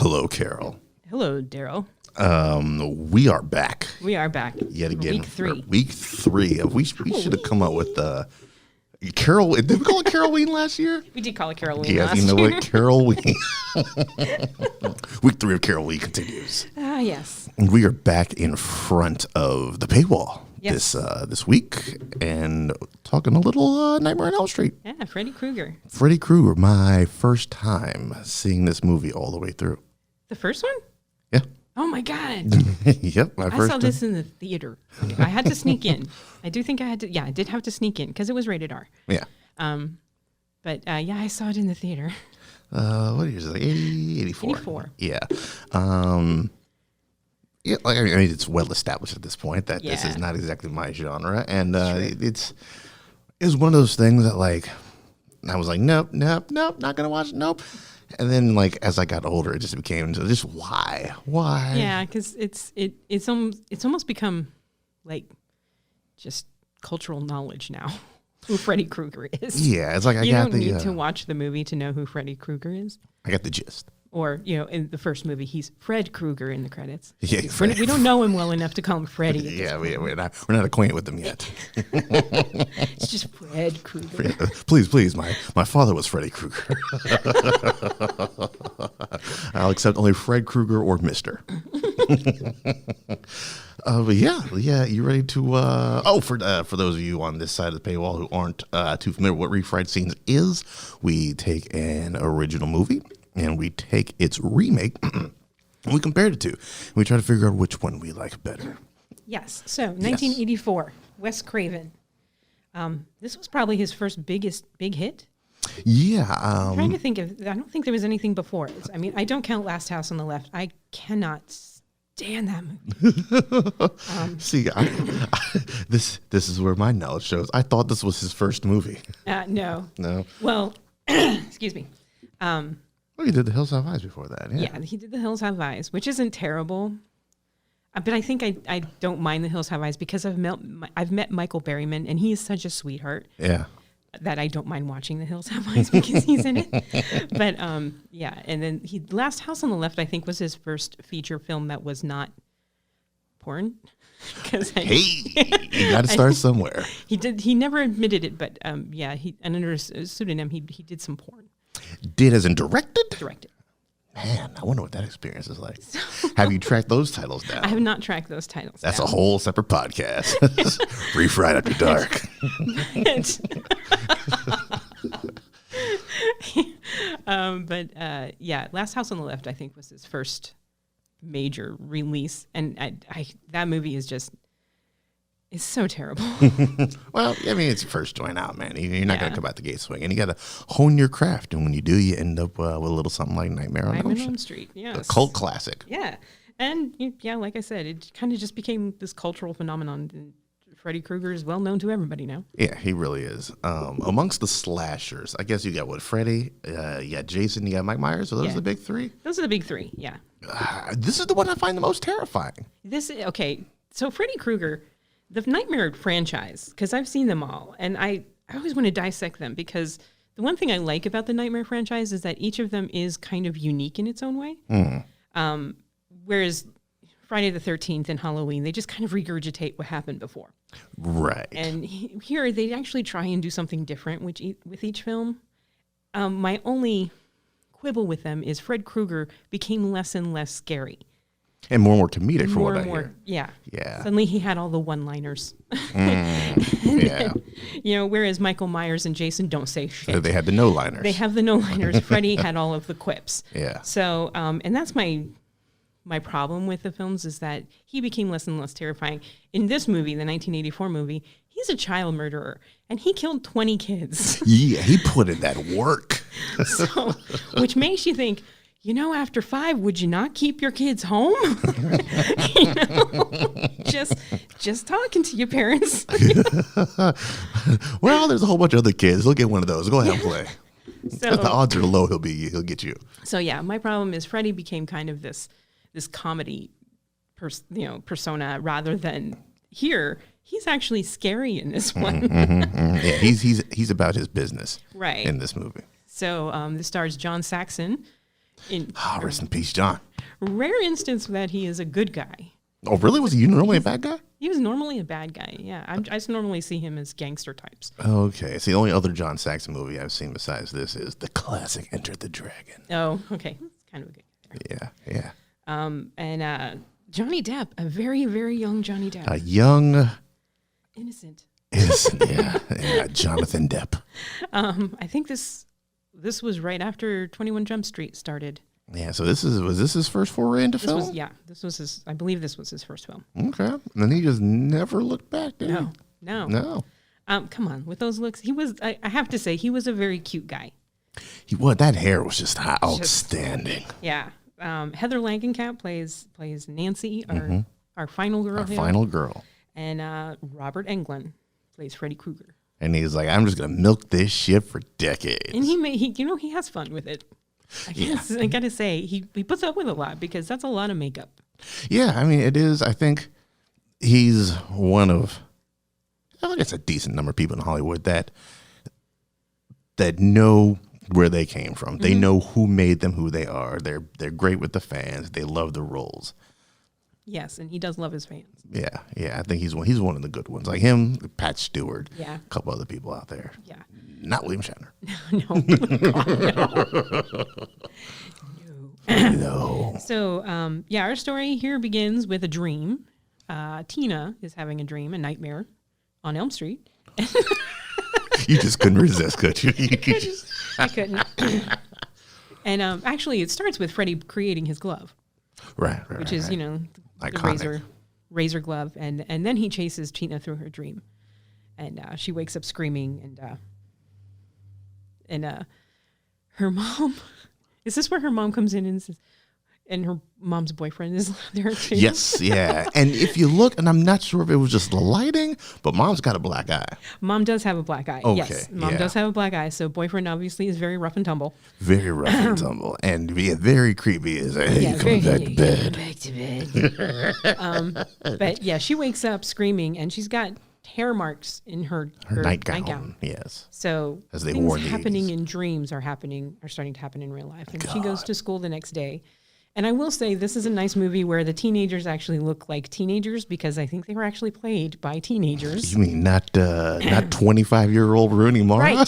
Hello, Carol. Hello, Daryl. We are back. We are back. Yet again. Week 3. Week 3. We should have come up with Carol. Did we call it Carolween last year? We did call it Carolween Yes, last you know year. what? Carolween. Week 3 of Carolween continues. Ah, yes. And we are back in front of the paywall Yes. this week and talking a little Nightmare on Elm Street. Yeah, Freddy Krueger. Freddy Krueger, my first time seeing this movie all the way through. The first one? Yeah. Oh, my God. Yep, my I first saw time. this in the theater. I had to sneak in. I do think I had to. Yeah, I did have to sneak in because it was rated R. Yeah. But yeah, I saw it in the theater. What year is it? Like 80, 84. 84. Yeah. Yeah, like I mean, it's well established at this point that this Yeah. is not exactly my genre, and Sure. it was one of those things that like I was like, nope, not gonna watch it, nope. And then like as I got older, it just became just why. Yeah, because it's almost become like just cultural knowledge now. Who Freddy Krueger is. Yeah, it's like You don't need to watch the movie to know who Freddy Krueger is. I got the gist. Or, in the first movie, he's Fred Krueger in the credits. Yeah, We don't know him well enough to call him Freddy. Yeah, we're not acquainted with them yet. It's just Fred Krueger. Please, my father was Freddy Krueger. I'll accept only Fred Krueger or Mister. But yeah, you ready to? For those of you on this side of the paywall who aren't too familiar with what Refried Scenes is, we take an original movie and we take its remake and we compared it to. We try to figure out which one we like better. Yes. So, 1984, Wes Craven. This was probably his first big hit. Yeah. I'm trying to think I don't think there was anything before it. I mean, I don't count Last House on the Left. I cannot stand that movie. See, this is where my knowledge shows. I thought this was his first movie. No. No. Well, excuse me. Well, he did The Hills Have Eyes before that. Yeah, he did The Hills Have Eyes, which isn't terrible. But I think I don't mind The Hills Have Eyes because I've met Michael Berryman, and he is such a sweetheart. Yeah. That I don't mind watching The Hills Have Eyes because he's in it. But yeah, and then Last House on the Left, I think, was his first feature film that was not porn. Hey, you got to start somewhere. He never admitted it, but yeah, under a pseudonym, he did some porn. Did as in directed? Directed. Man, I wonder what that experience is like. Have you tracked those titles down? I have not tracked those titles That's down. a whole separate podcast. Refried After Dark. But yeah, Last House on the Left, I think, was his first major release, and that movie is just. It's so terrible. Well, I mean, it's your first joint out, man. You're not going to come out the gate swinging. You got to hone your craft. And when you do, you end up with a little something like Nightmare on Elm Street. Yeah. A cult classic. Yeah. And yeah, like I said, it kind of just became this cultural phenomenon. And Freddy Krueger is well known to everybody now. Yeah, he really is. Amongst the slashers, I guess you got Freddy, you got Jason, you got Mike Myers. Are those the big three? Those are the big three, yeah. This is the one I find the most terrifying. Okay, so Freddy Krueger, the Nightmare franchise, because I've seen them all, and I always want to dissect them because the one thing I like about the Nightmare franchise is that each of them is kind of unique in its own way. Whereas Friday the 13th and Halloween, they just kind of regurgitate what happened before. Right. And here, they actually try and do something different with each film. My only quibble with them is Fred Krueger became less and less scary. And more comedic for what I hear. Yeah. Yeah. Suddenly he had all the one-liners. Yeah. Whereas Michael Myers and Jason don't say shit. So they had the no-liners. They have the no-liners. Freddy had all of the quips. Yeah. So, and that's my problem with the films is that he became less and less terrifying. In this movie, the 1984 movie, he's a child murderer, and he killed 20 kids. Yeah, he put in that work. So, which makes you think, after 5, would you not keep your kids home? Just talking to your parents. Well, there's a whole bunch of other kids. They'll get one of those. Go ahead and play. So, the odds are low he'll get you. So yeah, my problem is Freddy became kind of this comedy persona rather than here. He's actually scary in this one. Yeah, he's about his business right in this movie. So this stars John Saxon, Rest in peace, John. Rare instance that he is a good guy. Oh, really? Was he normally a bad guy? He was normally a bad guy, yeah. I just normally see him as gangster types. Okay. It's the only other John Saxon movie I've seen besides this is the classic Enter the Dragon. Oh, okay. It's kind of a good guy there. Yeah. And Johnny Depp, a very, very young Johnny Depp. A young... Innocent, yeah. Jonathan Depp. I think this was right after 21 Jump Street started. Yeah, so was this his first foray into film? This was his. I believe this was his first film. Okay, and then he just never looked back. Did he? No. Come on, with those looks, he was. I have to say, he was a very cute guy. That hair was just outstanding. Yeah. Heather Langenkamp plays Nancy, our final girl. Final girl. And Robert Englund plays Freddy Krueger. And he's like, I'm just gonna milk this shit for decades. And he has fun with it. I gotta say, he puts up with a lot because that's a lot of makeup. Yeah, I mean, it is. I think he's one of, I think it's a decent number of people in Hollywood that know where they came from. They know who made them who they are. They're great with the fans. They love the roles. Yes, and he does love his fans. Yeah. I think he's one of the good ones. Like him, Pat Stewart, a couple other people out there. Yeah. Not William Shatner. No. So, our story here begins with a dream. Tina is having a dream, a nightmare on Elm Street. You just couldn't resist, could you? I couldn't. And actually, it starts with Freddy creating his glove. Right. Which is, the razor glove. And then he chases Tina through her dream. And she wakes up screaming. And her mom, is this where her mom comes in and says, and her mom's boyfriend is there too? Yes, yeah. And if you look, and I'm not sure if it was just the lighting, but mom's got a black eye. Mom does have a black eye. Okay, yes, mom does have a black eye. So boyfriend obviously is very rough and tumble. Very rough and tumble. And very creepy. Is like, hey, come back to bed. Back to bed. But yeah, she wakes up screaming and she's got hair marks in her nightgown. Yes. So as they things wore in the happening 80s. in dreams are starting to happen in real life. And she goes to school the next day. And I will say this is a nice movie where the teenagers actually look like teenagers because I think they were actually played by teenagers. You mean not 25-year-old Rooney Mara? Right.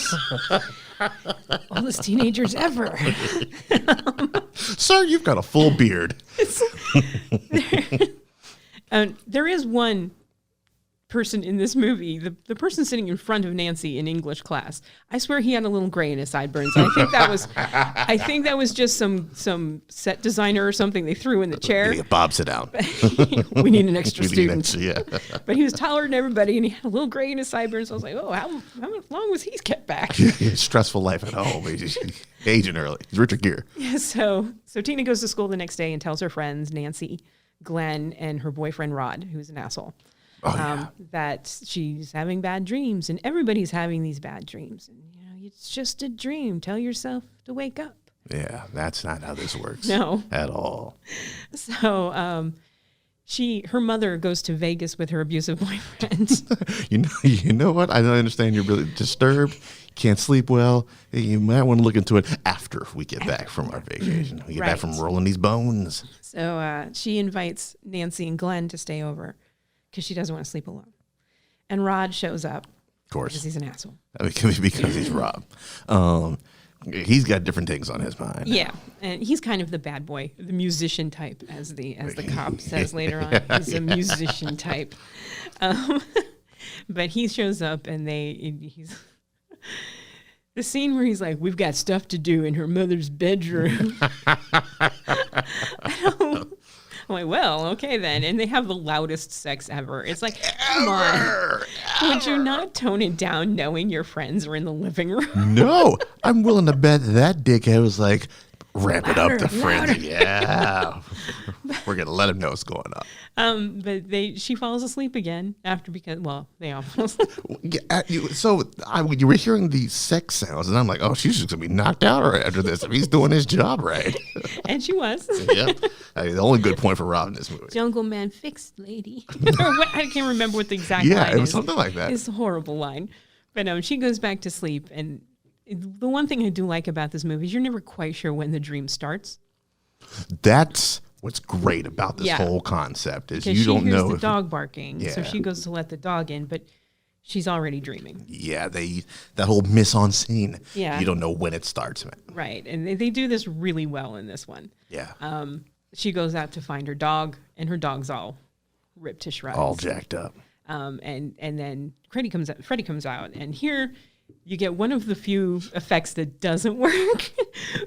Oldest teenagers ever. Sir, you've got a full beard. There is one person in this movie, the person sitting in front of Nancy in English class. I swear he had a little gray in his sideburns. I think that was just some set designer or something they threw in the chair. Yeah, Bob, sit down. We need an extra student. Yeah. But he was taller than everybody, and he had a little gray in his sideburns. I was like, oh, how long was he kept back? Stressful life at home. He's aging early. He's Richard Gere. Yeah, so Tina goes to school the next day and tells her friends, Nancy, Glenn, and her boyfriend, Rod, who's an asshole. That she's having bad dreams, and everybody's having these bad dreams. And it's just a dream. Tell yourself to wake up. Yeah, that's not how this works. No, at all. So, her mother goes to Vegas with her abusive boyfriend. You know what? I don't understand. You're really disturbed. Can't sleep well. You might want to look into it after we get back from our vacation. We get back from rolling these bones. So she invites Nancy and Glenn to stay over because she doesn't want to sleep alone. And Rod shows up. Of course. Because he's an asshole. Because he's Rob. He's got different things on his mind. Yeah. And he's kind of the bad boy, the musician type, as the cop says later on. He's a musician type. But he shows up and he's... The scene where he's like, we've got stuff to do in her mother's bedroom. I'm like, well, okay then. And they have the loudest sex ever. It's like, come on. Would you not tone it down knowing your friends are in the living room? No. I'm willing to bet that dickhead was like, ramp it up to frenzy. Yeah. We're going to let him know what's going on. But she falls asleep again they all fall asleep. You were hearing the sex sounds, and I'm like, oh, she's just going to be knocked out right after this if he's doing his job right. And she was. Yeah. The only good point for Rob in this movie. Jungle Man fixed lady. I can't remember what the exact line is. Yeah, it was something like that. It's a horrible line. But she goes back to sleep, and the one thing I do like about this movie is you're never quite sure when the dream starts. That's what's great about this whole concept is you don't know. She hears the dog barking, so she goes to let the dog in, but she's already dreaming. Yeah, that whole mise en scene. Yeah. You don't know when it starts, man. Right, and they do this really well in this one. Yeah. She goes out to find her dog, and her dog's all ripped to shreds. All jacked up. And then Freddie comes out, and here you get one of the few effects that doesn't work.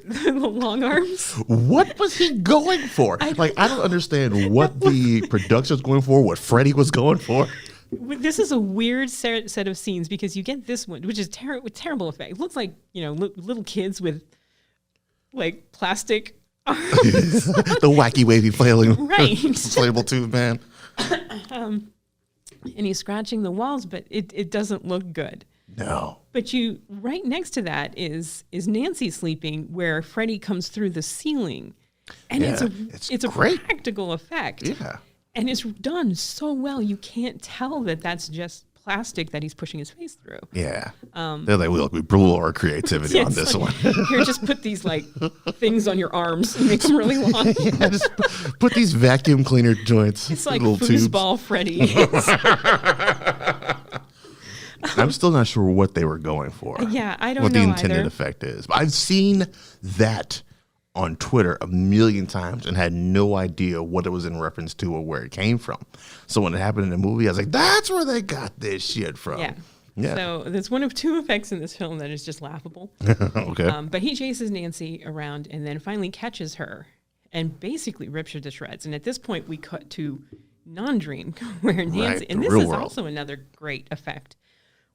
The long arms. What was he going for? I don't understand what the production was going for, what Freddie was going for. This is a weird set of scenes because you get this one, which is terrible effect. It looks like, little kids with like plastic arms. The wacky wavy flailing. Right. Inflatable tube man. And he's scratching the walls, but it doesn't look good. No. But right next to that is Nancy sleeping, where Freddie comes through the ceiling, and it's a practical effect. Yeah. And it's done so well, you can't tell that that's just plastic that he's pushing his face through. Yeah. They're like, we blew our creativity on this one. Here, just put these like things on your arms and make them really long. Yeah, just put these vacuum cleaner joints. It's like little foosball tubes. Freddy. I'm still not sure what they were going for. Yeah, I don't know what the intended either. effect is. But I've seen that on Twitter a million times and had no idea what it was in reference to or where it came from. So when it happened in the movie, I was like, that's where they got this shit from. Yeah. So there's one of two effects in this film that is just laughable. Okay. But he chases Nancy around and then finally catches her and basically rips her to shreds. And at this point, we cut to non-dream where Nancy, and this is also another great effect,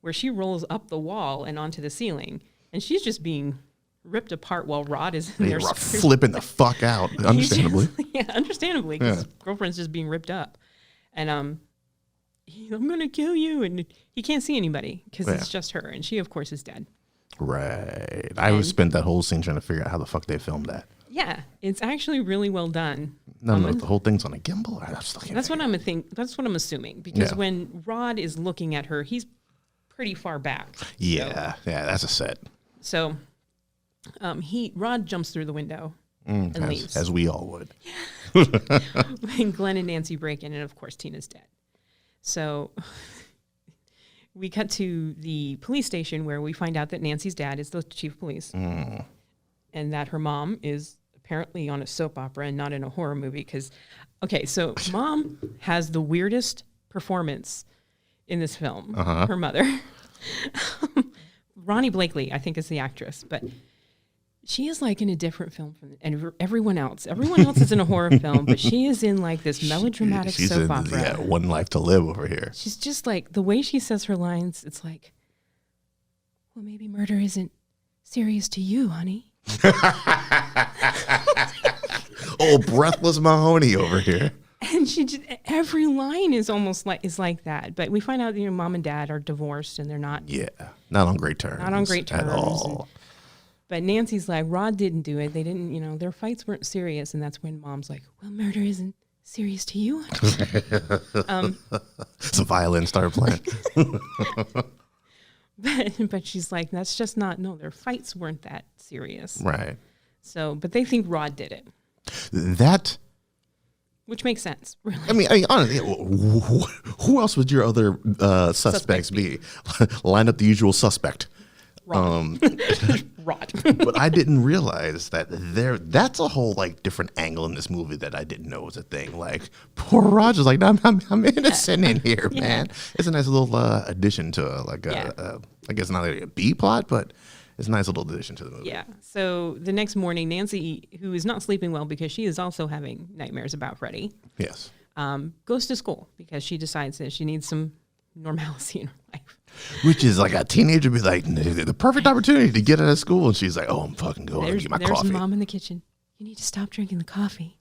where she rolls up the wall and onto the ceiling, and she's just being ripped apart while Rod is in there. Flipping the fuck out, understandably. Understandably, because his girlfriend's just being ripped up. And I'm going to kill you. And he can't see anybody because it's just her. And she, of course, is dead. Right. I spent that whole scene trying to figure out how the fuck they filmed that. Yeah, it's actually really well done. No, the whole thing's on a gimbal. That's what I'm assuming. Because when Rod is looking at her, he's pretty far back. Yeah, that's a set. So Rod jumps through the window and leaves. As we all would. And Glenn and Nancy break in, and of course Tina's dead. So we cut to the police station where we find out that Nancy's dad is the chief of police. And that her mom is apparently on a soap opera and not in a horror movie. So mom has the weirdest performance in this film. Her mother. Ronnie Blakely, I think, is the actress, but she is like in a different film from everyone else. Everyone else is in a horror film, but she is in like this melodramatic soap opera. Yeah, One Life to Live over here. She's just like, the way she says her lines, it's like, well, maybe murder isn't serious to you, honey. Oh, breathless Mahoney over here. And every line is almost like that. But we find out, mom and dad are divorced and they're not. Yeah, not on great terms. Not on great terms. At all. But Nancy's like, Rod didn't do it. They didn't, their fights weren't serious. And that's when mom's like, well, murder isn't serious to you. Some violin started playing. But she's like, that's just not, no, their fights weren't that serious. Right. So, but they think Rod did it. Which makes sense, really. I mean, honestly, who else would your other suspects be? Line up the usual suspect. Rod. Rod. But I didn't realize that's a whole like different angle in this movie that I didn't know was a thing. Like poor Roger's like, I'm innocent in here, man. It's a nice little addition to I guess not really a B plot, but it's a nice little addition to the movie. Yeah. So the next morning, Nancy, who is not sleeping well because she is also having nightmares about Freddie. Yes. Goes to school because she decides that she needs some normalcy in her life. Which is like a teenager be like, the perfect opportunity to get out of school. And she's like, oh, I'm fucking going to get my coffee. There's mom in the kitchen. You need to stop drinking the coffee.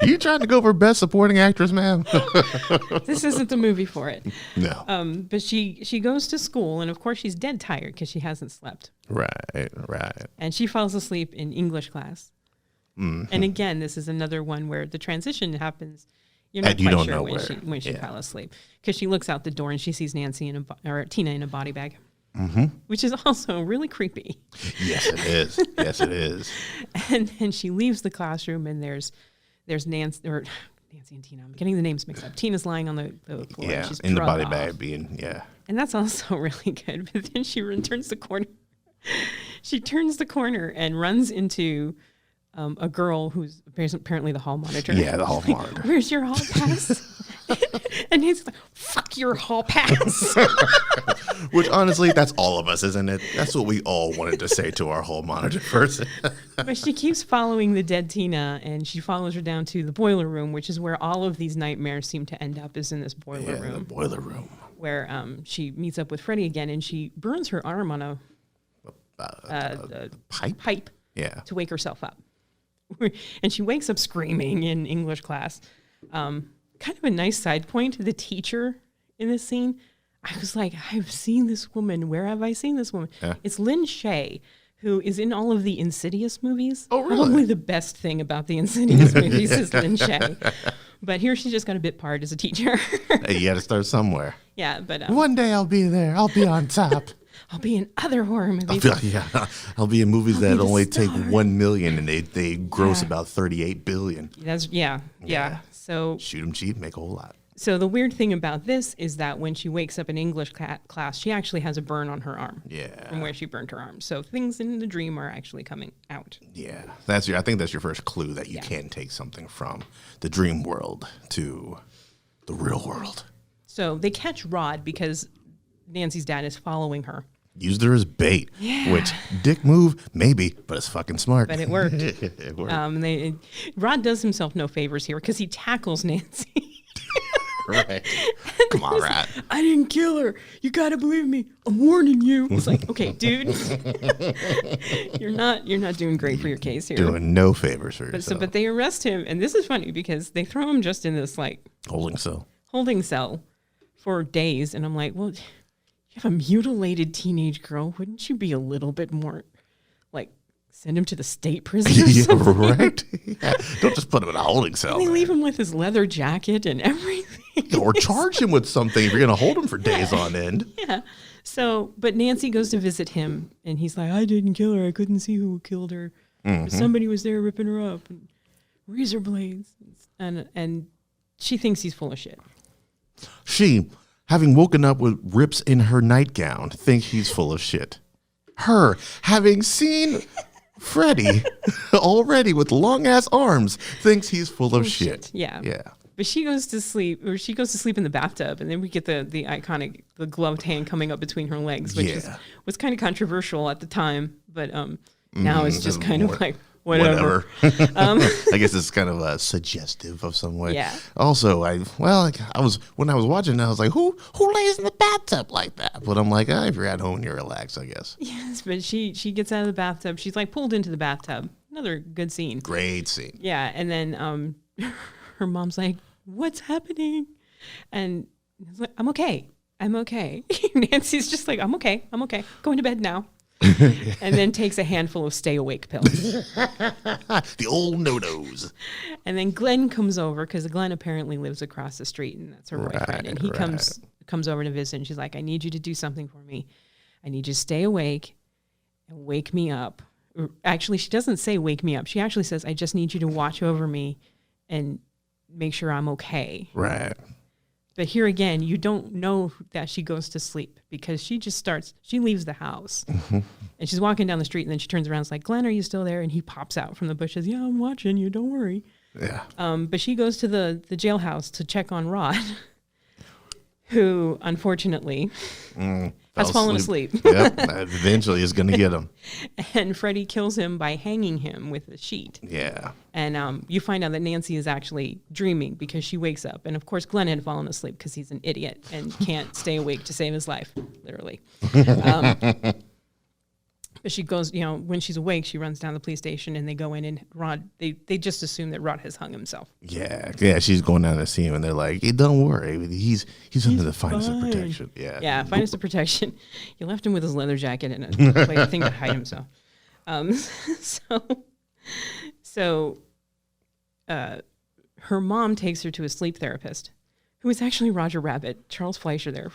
You trying to go for best supporting actress, ma'am? This isn't the movie for it. No. But she goes to school, and of course she's dead tired because she hasn't slept. Right. And she falls asleep in English class. Mm-hmm. And again, this is another one where the transition happens. You're not quite sure when she fell asleep because she looks out the door and she sees Tina in a body bag. which is also really creepy. Yes, it is. Yes, it is. And then she leaves the classroom, and there's Nancy and Tina. I'm getting the names mixed up. Tina's lying on the floor. Yeah, and she's in the body off. bag being, And that's also really good. But then she turns the corner. She turns the corner and runs into a girl who's apparently the hall monitor. Yeah, the hall monitor. Where's your hall pass? And he's like, fuck your hall pass. Which, honestly, that's all of us, isn't it? That's what we all wanted to say to our hall monitor person. But she keeps following the dead Tina, and she follows her down to the boiler room, which is where all of these nightmares seem to end up, is in this boiler room. The boiler room. Where she meets up with Freddy again, and she burns her arm on a pipe to wake herself up. And she wakes up screaming in English class. Kind of a nice side point, the teacher in this scene, I was like, I've seen this woman. Where have I seen this woman? Yeah. It's Lynn Shay, who is in all of the Insidious movies. Oh, really? Probably the best thing about the Insidious movies is Lynn Shay. But here she just got a bit part as a teacher. Hey, you got to start somewhere. Yeah, but... one day I'll be there. I'll be on top. I'll be in other horror movies. I'll be in movies that only take 1 million and they gross about 38 billion. Yeah. So shoot 'em cheap, make a whole lot. So the weird thing about this is that when she wakes up in English class, she actually has a burn on her arm. Yeah. From where she burned her arm. So things in the dream are actually coming out. Yeah. I think that's your first clue that you can take something from the dream world to the real world. So they catch Rod because Nancy's dad is following her. Used her as bait, which dick move, maybe, but it's fucking smart. But it worked. It worked. Rod does himself no favors here because he tackles Nancy. Right. Come on, Rod. I didn't kill her. You gotta believe me. I'm warning you. It's like, okay, dude, you're not doing great for your case here. Doing no favors for yourself. But they arrest him, and this is funny because they throw him just in this like holding cell for days, and I'm like, well, you have a mutilated teenage girl. Wouldn't you be a little bit more like send him to the state prison or something? Right. Yeah. Don't just put him in a holding cell. And they leave him with his leather jacket and everything. Or charge him with something if you're going to hold him for days on end. Yeah. So, but Nancy goes to visit him, and he's like, I didn't kill her. I couldn't see who killed her. Mm-hmm. Somebody was there ripping her up. And razor blades. And she thinks he's full of shit. She, having woken up with rips in her nightgown, thinks he's full of shit. Her, having seen Freddy already with long-ass arms, thinks he's full of shit. Yeah. Yeah. But she goes to sleep in the bathtub, and then we get the iconic, the gloved hand coming up between her legs, which was kind of controversial at the time, but now it's just kind of like, whatever. I guess it's kind of suggestive of some way. Yeah. Also, when I was watching, I was like, who lays in the bathtub like that? But I'm like, if you're at home, you're relaxed, I guess. Yes, but she gets out of the bathtub. She's like pulled into the bathtub. Another good scene. Great scene. Yeah, and then her mom's like, what's happening? And it's like, I'm okay. Nancy's just like, I'm okay. Going to bed now. And then takes a handful of stay awake pills. The old no-nos. And then Glenn comes over because Glenn apparently lives across the street, and that's her boyfriend. And he comes over to visit, and she's like, I need you to do something for me. I need you to stay awake and wake me up. Actually, she doesn't say wake me up. She actually says, I just need you to watch over me and make sure I'm okay. Right. But here again, you don't know that she goes to sleep because she leaves the house. Mm-hmm. And she's walking down the street, and then she turns around and is like, Glenn, are you still there? And he pops out from the bushes. Yeah, I'm watching you. Don't worry. Yeah. But she goes to the jailhouse to check on Rod, who unfortunately has fallen asleep. Yep. Eventually is going to get him. And Freddy kills him by hanging him with a sheet. Yeah. And you find out that Nancy is actually dreaming because she wakes up. And of course, Glenn had fallen asleep because he's an idiot and can't stay awake to save his life, literally. But she goes, when she's awake, she runs down to the police station, and they go in, and Rod, they just assume that Rod has hung himself. Yeah. She's going down to see him, and they're like, hey, don't worry. He's under the finest of protection. Yeah. Yeah, finest of protection. You left him with his leather jacket and a thing to hide himself. So her mom takes her to a sleep therapist It was actually Roger Rabbit, Charles Fleischer there.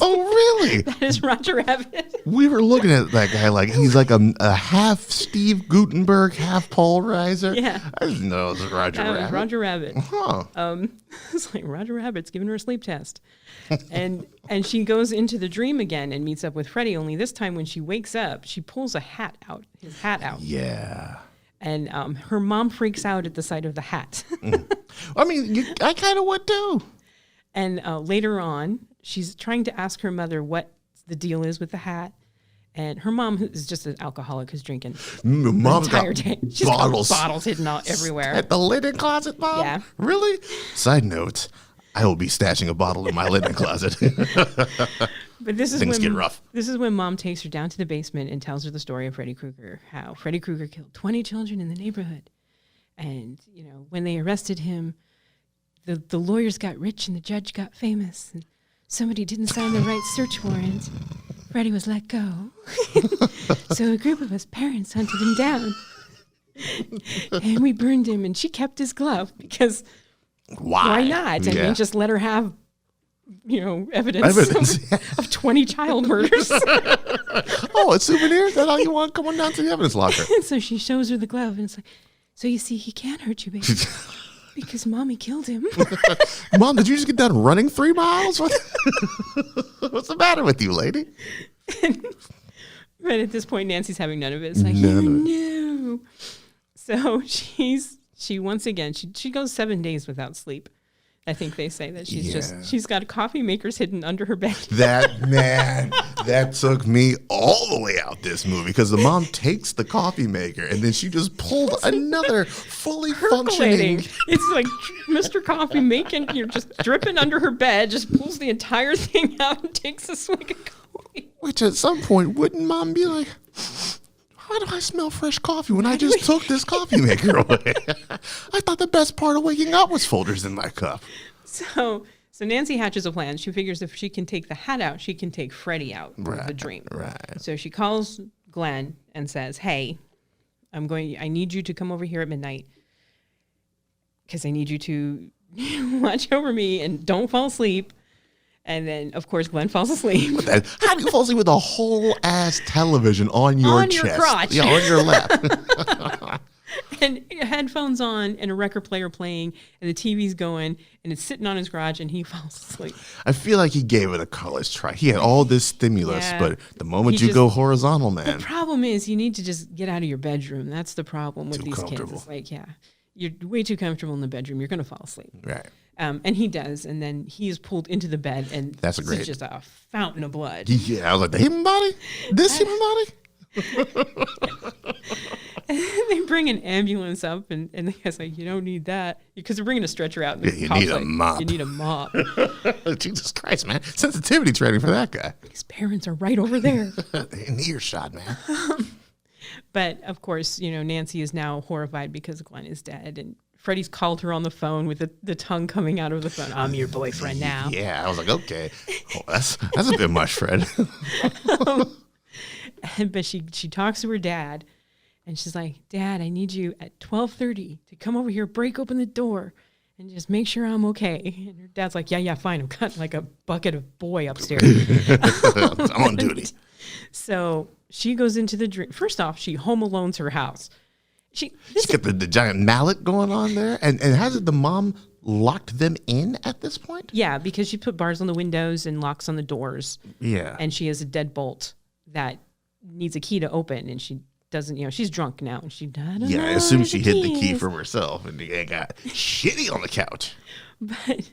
Oh, really? That is Roger Rabbit. We were looking at that guy like he's like a half Steve Gutenberg, half Paul Reiser. Yeah. I didn't know it was Roger That Rabbit. was Roger Rabbit. Huh. It's like Roger Rabbit's giving her a sleep test. And she goes into the dream again and meets up with Freddy, only this time when she wakes up, she pulls his hat out. Yeah. And her mom freaks out at the sight of the hat. I mean, I kind of would too. And later on, she's trying to ask her mother what the deal is with the hat. And her mom, who is just an alcoholic who's drinking Mom's the entire got day. She's bottles. got bottles hidden out everywhere. At the linen closet, Mom? Yeah. Really? Side note, I will be stashing a bottle in my linen closet. But this is Things when, get rough. This is when Mom takes her down to the basement and tells her the story of Freddy Krueger, how Freddy Krueger killed 20 children in the neighborhood. And, when they arrested him, the lawyers got rich and the judge got famous. And somebody didn't sign the right search warrant. Freddy was let go. So a group of us parents hunted him down. And we burned him, and she kept his glove because why not? I mean, just let her have, evidence. Of 20 child murders. Oh, a souvenir? That's all you want? Come on down to the evidence locker. And so she shows her the glove, and it's like, so you see, he can't hurt you, baby. Because Mommy killed him. Mom, did you just get done running 3 miles? What's the matter with you, lady? But at this point, Nancy's having none of it. It's like, no. So she once again, she goes 7 days without sleep. I think they say that she's got coffee makers hidden under her bed. That took me all the way out this movie because the mom takes the coffee maker and then she just pulled another fully functioning. It's like Mr. Coffee making, you're just dripping under her bed, just pulls the entire thing out and takes a swig of coffee. Which at some point, wouldn't Mom be like, why do I smell fresh coffee when I just took this coffee maker away? I thought the best part of waking up was Folgers in my cup. So Nancy hatches a plan. She figures if she can take the hat out, she can take Freddy out of the dream. Right. So she calls Glenn and says, hey, I need you to come over here at midnight because I need you to watch over me and don't fall asleep. And then, of course, Glenn falls asleep. How do you fall asleep with a whole ass television on your chest? On your crotch. Yeah, on your lap. And headphones on and a record player playing and the TV's going and it's sitting on his garage and he falls asleep. I feel like he gave it a college try. He had all this stimulus, but the moment you go horizontal, man. The problem is you need to just get out of your bedroom. That's the problem with these kids. It's like, you're way too comfortable in the bedroom. You're going to fall asleep. Right. And he does, and then he is pulled into the bed, and that's it's just a fountain of blood. Yeah, I was like, the human body? This human body? And they bring an ambulance up, and the guy's like, you don't need that. Because they're bringing a stretcher out. And you need a mop. You need a mop. Jesus Christ, man. Sensitivity training for that guy. His parents are right over there. In earshot, man. But, of course, Nancy is now horrified because Glenn is dead, and Freddy's called her on the phone with the tongue coming out of the phone. I'm your boyfriend now. Yeah, I was like, okay. Oh, that's a bit much, Fred. But she talks to her dad, and she's like, Dad, I need you at 12:30 to come over here, break open the door, and just make sure I'm okay. And her dad's like, yeah, fine. I've got like a bucket of boy upstairs. I'm on duty. So she goes into the dream. First off, she home alones her house. She's got the giant mallet going on there. And hasn't the mom locked them in at this point? Yeah, because she put bars on the windows and locks on the doors. Yeah. And she has a deadbolt that needs a key to open. And she doesn't, she's drunk now. And she I assume she hid the key from herself and got shitty on the couch. But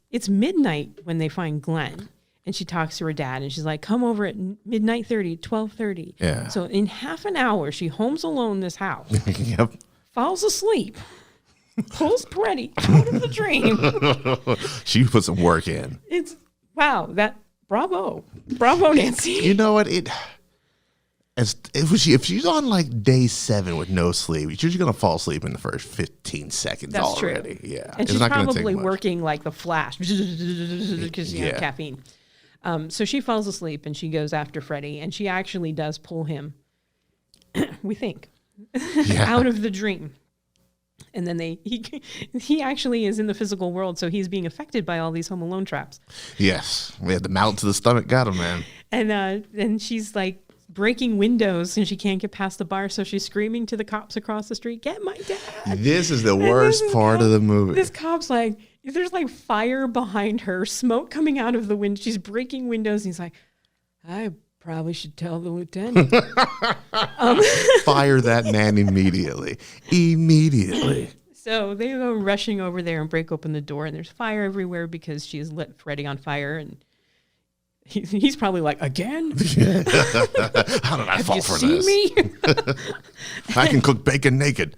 it's midnight when they find Glenn. And she talks to her dad, and she's like, come over at midnight 12:30. Yeah. So in half an hour, she homes alone this house. Yep. Falls asleep. Pulls Freddy out of the dream. She put some work in. Bravo, Nancy. You know what? If she's on like day 7 with no sleep, she's gonna fall asleep in the first 15 seconds. That's already. True. Yeah, and she's not probably working like the Flash because caffeine. So she falls asleep and she goes after Freddy, and she actually does pull him. We think out of the dream. And then he actually is in the physical world, so he's being affected by all these Home Alone traps. Yes, we had the mallet to the stomach, got him, man. And she's like breaking windows, and she can't get past the bar, so she's screaming to the cops across the street, "Get my dad!" This is the worst part of the movie. This cop's like, there's like fire behind her, smoke coming out of the window. She's breaking windows, and he's like, "I probably should tell the lieutenant." Fire that man immediately. Immediately. So they go rushing over there and break open the door, and there's fire everywhere because she's lit Freddy on fire, and he's probably like, "Again? How did I fall for this? Me? I can cook bacon naked."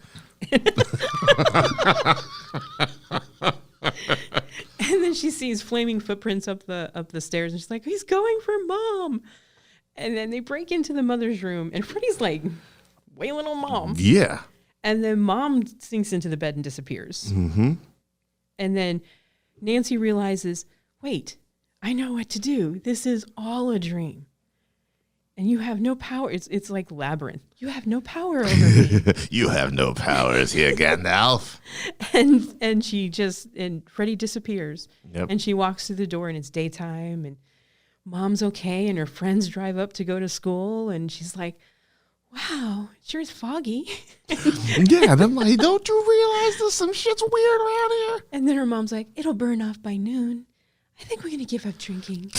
And then she sees flaming footprints up the stairs, and she's like, "He's going for Mom." And then they break into the mother's room, and Freddy's like wailing on Mom. Yeah. And then Mom sinks into the bed and disappears. Mm-hmm. And then Nancy realizes, wait, I know what to do. This is all a dream. And you have no power. It's like Labyrinth. You have no power over me. You have no powers here, Gandalf. And Freddy disappears. Yep. And she walks through the door, and it's daytime, and Mom's okay, and her friends drive up to go to school, and she's like, "Wow, it sure is foggy." Yeah, I'm like, "Don't you realize there's some shit's weird around here?" And then her mom's like, "It'll burn off by noon. I think we're going to give up drinking."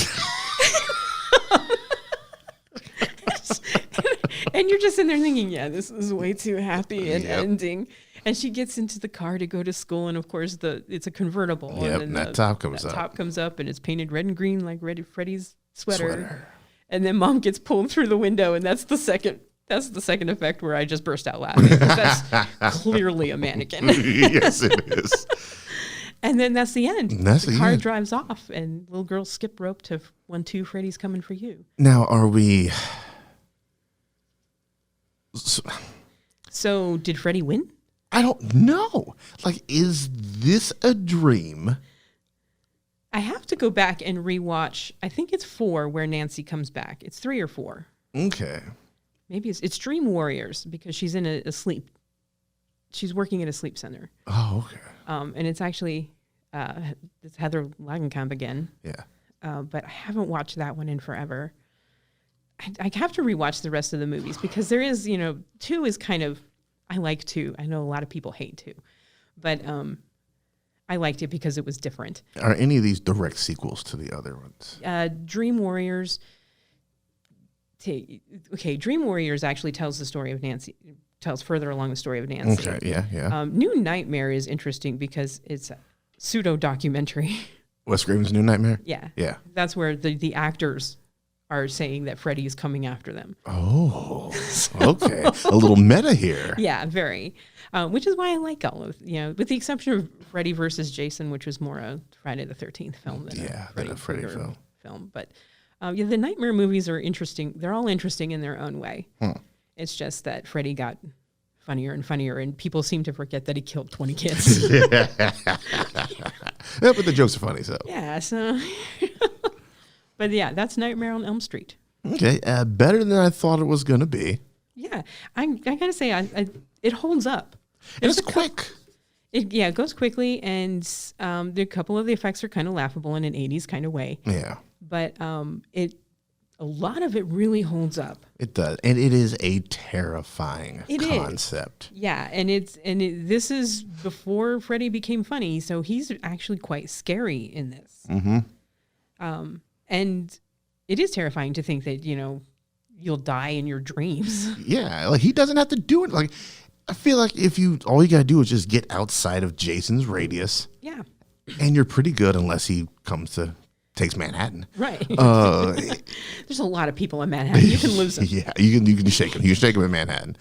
And you're just in there thinking, yeah, this is way too happy an ending. And she gets into the car to go to school, and of course it's a convertible. Yep, and that top comes up. Top comes up, and it's painted red and green like Freddy's sweater. And then Mom gets pulled through the window, and that's the second effect where I just burst out laughing. That's clearly a mannequin. Yes, it is. And then that's the end. The car end. drives off, and little girls skip rope to 1-2, Freddy's coming for you. Now, are we... So did Freddy win? I don't know. Like, is this a dream? I have to go back and rewatch. I think it's 4 where Nancy comes back. It's 3 or 4. Okay. Maybe it's Dream Warriors because she's in a sleep. She's working at a sleep center. Oh, okay. And it's actually it's Heather Langenkamp again. Yeah. But I haven't watched that one in forever. I have to rewatch the rest of the movies because there is, 2 is kind of, I like 2. I know a lot of people hate 2, but I liked it because it was different. Are any of these direct sequels to the other ones? Dream Warriors. Dream Warriors actually tells the story of Nancy, tells further along the story of Nancy. Okay, yeah. New Nightmare is interesting because it's a pseudo-documentary. Wes Craven's New Nightmare? Yeah. Yeah. That's where the actors are saying that Freddy is coming after them. Oh, okay. A little meta here. Yeah, very. Which is why I like all of, with the exception of Freddy versus Jason, which was more a Friday the 13th film than a Freddy film. But the Nightmare movies are interesting. They're all interesting in their own way. It's just that Freddy got funnier and funnier, and people seem to forget that he killed 20 kids. Yeah, but the jokes are funny, so. Yeah, so... But yeah, that's Nightmare on Elm Street. Okay, better than I thought it was going to be. Yeah, I gotta say, it holds up. It's quick. It goes quickly, and a couple of the effects are kind of laughable in an 80s kind of way. Yeah. But a lot of it really holds up. It does, and it is a terrifying concept. Yeah, and this is before Freddy became funny, so he's actually quite scary in this. Mm-hmm. And it is terrifying to think that, you'll die in your dreams. Yeah, like he doesn't have to do it. Like, I feel like all you got to do is just get outside of Jason's radius. Yeah. And you're pretty good unless he takes Manhattan. Right. There's a lot of people in Manhattan. You can lose them. Yeah, you can shake him. You can shake him in Manhattan.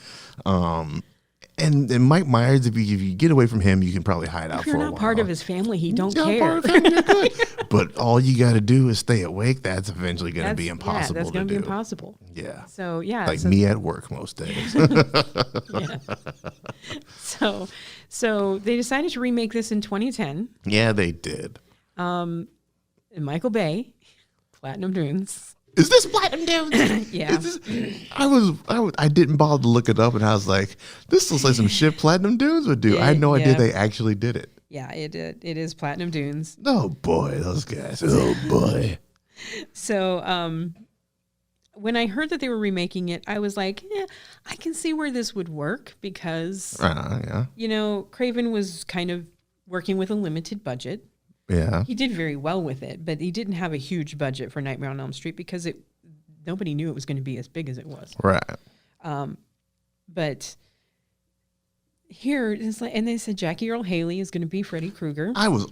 And Mike Myers, if you get away from him, you can probably hide out for a while. If you're not part of his family, he don't care. Part of the family, you're good. But all you got to do is stay awake. That's eventually going to be impossible to do. That's going to be impossible. Yeah. So, yeah. Like me at work most days. Yeah. So they decided to remake this in 2010. Yeah, they did. And Michael Bay, Platinum Dunes, Is this Platinum Dunes? Yeah. I didn't bother to look it up, and I was like, this looks like some shit Platinum Dunes would do. I had no idea they actually did it. Yeah, it is Platinum Dunes. Oh boy, those guys. Oh boy. So, when I heard that they were remaking it, I was like, I can see where this would work because, Craven was kind of working with a limited budget. Yeah. He did very well with it, but he didn't have a huge budget for Nightmare on Elm Street because nobody knew it was going to be as big as it was. Right. But here, it's like, and they said Jackie Earle Haley is going to be Freddy Krueger. I was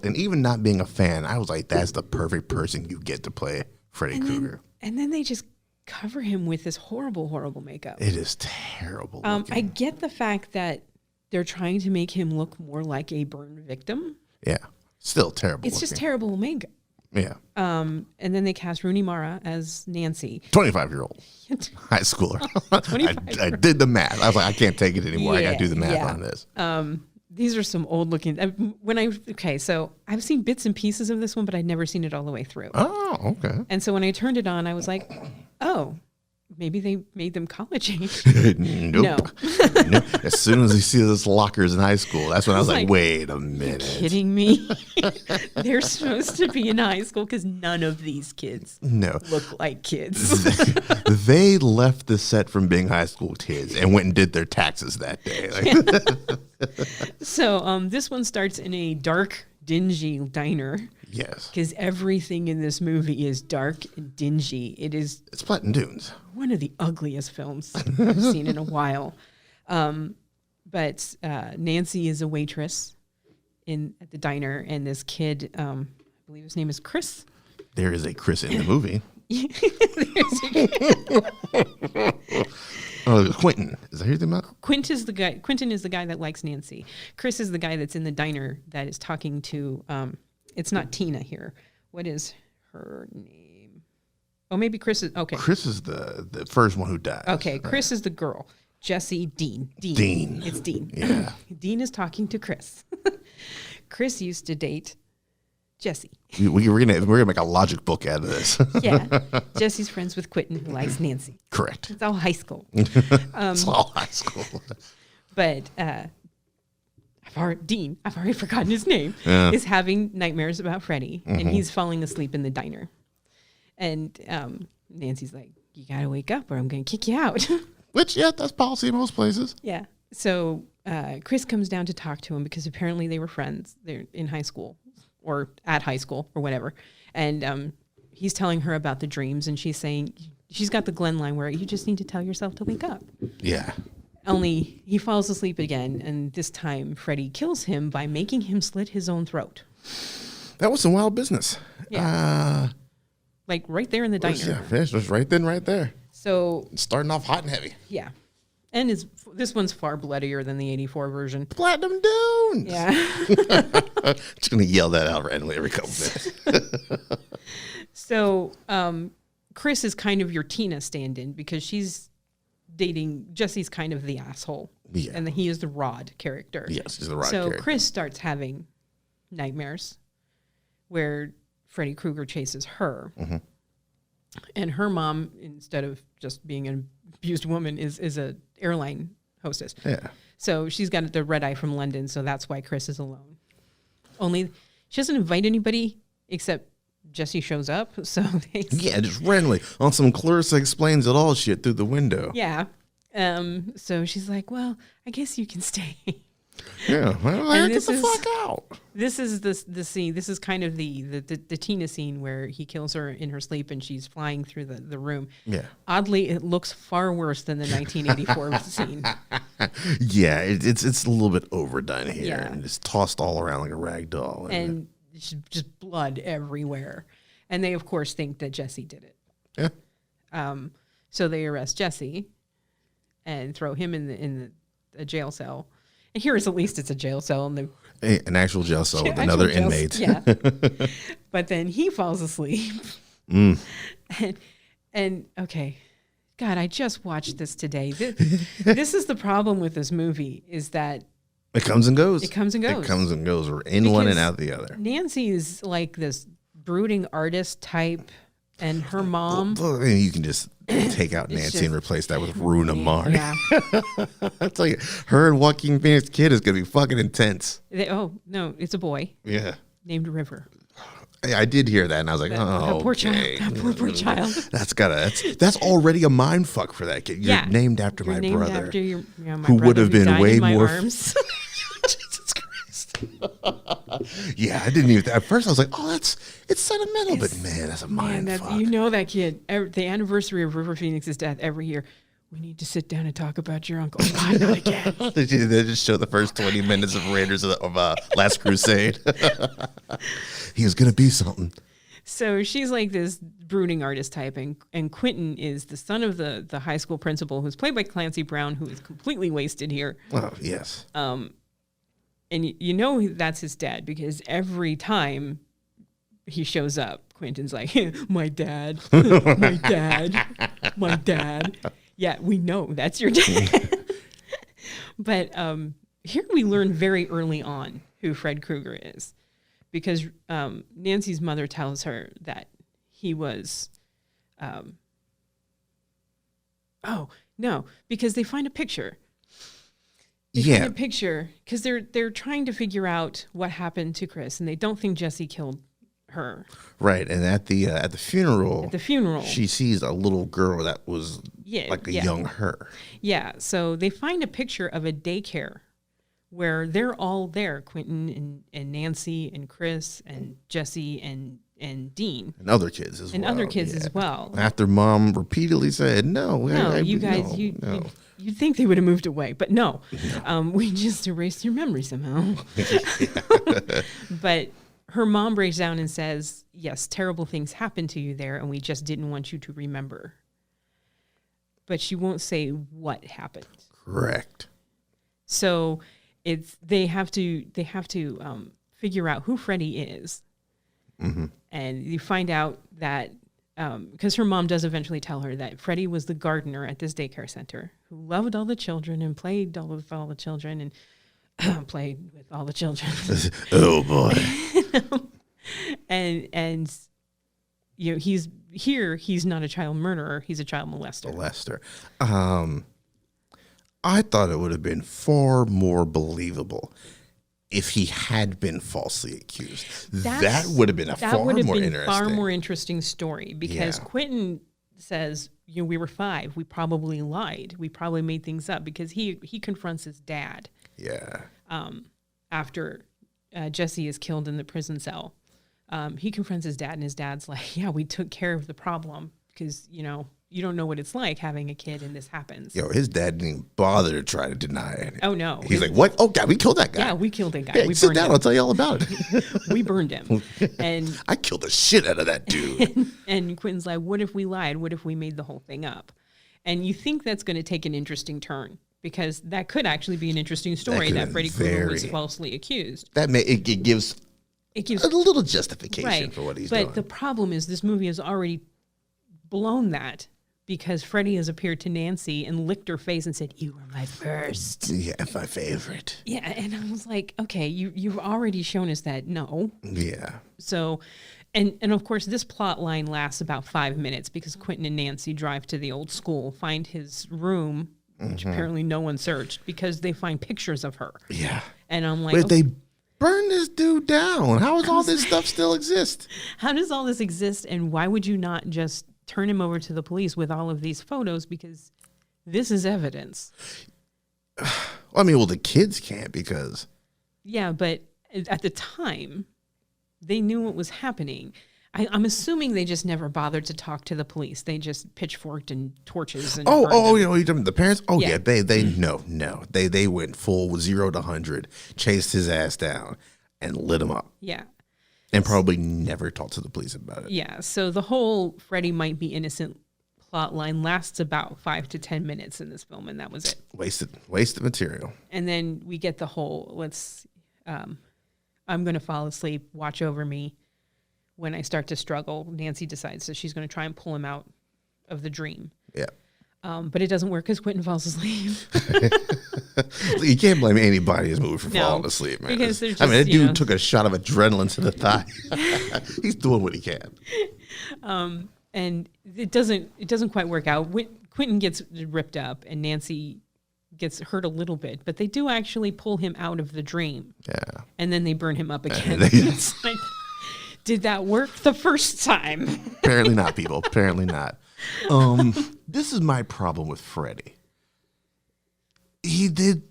and even not being a fan, I was like, that's the perfect person you get to play Freddy Krueger. And then they just cover him with this horrible, horrible makeup. It is terrible. I get the fact that they're trying to make him look more like a burn victim. Yeah. Still terrible. It's just terrible makeup. Yeah. And then they cast Rooney Mara as Nancy. 25-year-old high schooler. I did the math. I was like, I can't take it anymore. I got to do the math on this. These are some old looking. So I've seen bits and pieces of this one, but I'd never seen it all the way through. Oh, okay. And so when I turned it on, I was like, oh, maybe they made them college age. Nope. No. As soon as you see those lockers in high school, that's when I was like, wait a minute. Are you kidding me? They're supposed to be in high school because none of these kids look like kids. They left the set from being high school kids and went and did their taxes that day. So this one starts in a dark, dingy diner. Yes. Because everything in this movie is dark and dingy. It's Platinum Dunes. One of the ugliest films I've seen in a while. But Nancy is a waitress at the diner, and this kid, I believe his name is Chris. There is a Chris in the movie. Oh, Quentin. Is that who you're talking about? Quentin is the guy that likes Nancy. Chris is the guy that's in the diner that is talking to, it's not Tina here. What is her name? Oh, maybe Chris is, okay. Chris is the first one who dies. Okay, Chris is the girl. Jesse, Dean. It's Dean. Yeah. Dean is talking to Chris. Chris used to date Jesse. We're gonna make a logic book out of this. Yeah. Jesse's friends with Quentin, who likes Nancy. Correct. It's all high school. It's all high school. But Dean, I've already forgotten his name, is having nightmares about Freddy, and he's falling asleep in the diner. And Nancy's like, you got to wake up or I'm going to kick you out. Which, that's policy in most places. Yeah. So Chris comes down to talk to him because apparently they were friends. They're in high school or at high school or whatever. And he's telling her about the dreams, and she's saying, she's got the Glenn line where you just need to tell yourself to wake up. Yeah. Only he falls asleep again, and this time Freddy kills him by making him slit his own throat. That was some wild business. Yeah. Like right there in the diner. Yeah, it was right then, right there. So starting off hot and heavy. Yeah. And this one's far bloodier than the 84 version. Platinum Dunes. Yeah. Just going to yell that out randomly every couple minutes. So Chris is kind of your Tina stand-in because she's dating, Jesse's kind of the asshole. Yeah. And he is the Rod character. Yes, he's the Rod character. character. So Chris starts having nightmares where Freddy Krueger chases her. Mm-hmm. And her mom, instead of just being an abused woman, is a airline hostess. Yeah. So she's got the red eye from London, so that's why Chris is alone. Only she doesn't invite anybody except Jesse shows up. So just randomly on some Clarissa Explains It All shit through the window. Yeah. So she's like, well, I guess you can stay. Yeah. Well, get the fuck out. This is the scene. This is kind of the Tina scene where he kills her in her sleep and she's flying through the room. Yeah. Oddly, it looks far worse than the 1984 scene. Yeah, it's a little bit overdone here. Yeah. And it's tossed all around like a rag doll. And just blood everywhere. And they, of course, think that Jesse did it. Yeah. So they arrest Jesse and throw him in the jail cell. And here is at least it's a jail cell. And an actual jail cell with another inmate. Yeah. But then he falls asleep. And okay. God, I just watched this today. This is the problem with this movie is that it comes and goes. It comes and goes. It comes and goes. We're in one and out the other. Nancy is like this brooding artist type And her mom. Well, you can just take out Nancy and replace that with Runa Mara. Yeah. I tell you, her and Joaquin Phoenix's kid is going to be fucking intense. No, it's a boy. Yeah. Named River. I did hear that, and I was like, "Oh, poor child. That poor child. That's already a mind fuck for that kid. You're named after my named brother, after my who brother would have been way more." Arms. Jesus Christ! Yeah, I didn't even. At first, I was like, "Oh, it's sentimental," but man, that's a mind fuck. You know that kid. The anniversary of River Phoenix's death every year. We need to sit down and talk about your uncle. Oh, God, not again. They just show the first 20 minutes of Raiders of Last Crusade. He was going to be something. So she's like this brooding artist type, and Quentin is the son of the high school principal, who's played by Clancy Brown, who is completely wasted here. Oh, yes. And you know that's his dad, because every time he shows up, Quentin's like, my dad, my dad, my dad. Yeah, we know that's your dad. But here we learn very early on who Fred Krueger is, because Nancy's mother tells her that he was, because they find a picture. Find a picture because they're trying to figure out what happened to Chris, and they don't think Jesse killed her. Right, and at the funeral, she sees a little girl that was like a young her. Yeah, so they find a picture of a daycare where they're all there, Quentin and Nancy and Chris and Jesse and Dean. And other kids as well. And other kids as well. After Mom repeatedly said, no, you guys, you'd think they would have moved away, but no. We just erased your memory somehow. But her mom breaks down and says, yes, terrible things happened to you there, and we just didn't want you to remember. But she won't say what happened. Correct. So they have to figure out who Freddy is. Mm-hmm. And you find out that because her mom does eventually tell her that Freddy was the gardener at this daycare center who loved all the children and played with all the children and played with all the children. Oh boy. and he's not a child murderer, he's a child molester. I thought it would have been far more believable if he had been falsely accused. That would have been far more interesting story, because Quentin says, we were 5. We probably lied. We probably made things up, because he confronts his dad. Yeah. After Jesse is killed in the prison cell, he confronts his dad, and his dad's like, yeah, we took care of the problem, because, you don't know what it's like having a kid and this happens. His dad didn't even bother to try to deny it. Oh, no. He's like, what? Oh, God, we killed that guy. Yeah, we killed that guy. Yeah, sit down. I'll tell you all about it. We burned him. And I killed the shit out of that dude. And Quentin's like, what if we lied? What if we made the whole thing up? And you think that's going to take an interesting turn, because that could actually be an interesting story that Freddy Krueger was falsely accused. It gives a little justification for what he's doing. But the problem is this movie has already blown that, because Freddy has appeared to Nancy and licked her face and said, you were my first. Yeah, my favorite. Yeah, and I was like, okay, you've already shown us that. No. Yeah. So, and of course, this plot line lasts about 5 minutes, because Quentin and Nancy drive to the old school, find his room, which apparently no one searched, because they find pictures of her. Yeah. And I'm like, but they burn this dude down. How does all this stuff still exist? How does all this exist? And why would you not just turn him over to the police with all of these photos, because this is evidence? The kids can't, because... Yeah, but at the time, they knew what was happening. I'm assuming they just never bothered to talk to the police. They just pitchforked and torches. And the parents? Oh, yeah, they went full 0 to 100, chased his ass down, and lit him up. Yeah. And probably never talked to the police about it. Yeah, so the whole Freddy might be innocent plot line lasts about 5 to 10 minutes in this film, and that was it. Wasted material. And then we get the whole, I'm going to fall asleep, watch over me. When I start to struggle, Nancy decides that she's going to try and pull him out of the dream. Yeah. But it doesn't work because Quentin falls asleep. You can't blame anybody who's moving for falling asleep, man. Because just, that dude took a shot of adrenaline to the thigh. He's doing what he can. and it doesn't quite work out. Quentin gets ripped up, and Nancy gets hurt a little bit, but they do actually pull him out of the dream. Yeah. And then they burn him up again. It's like, did that work the first time? Apparently not, people. Apparently not. This is my problem with Freddy. He did,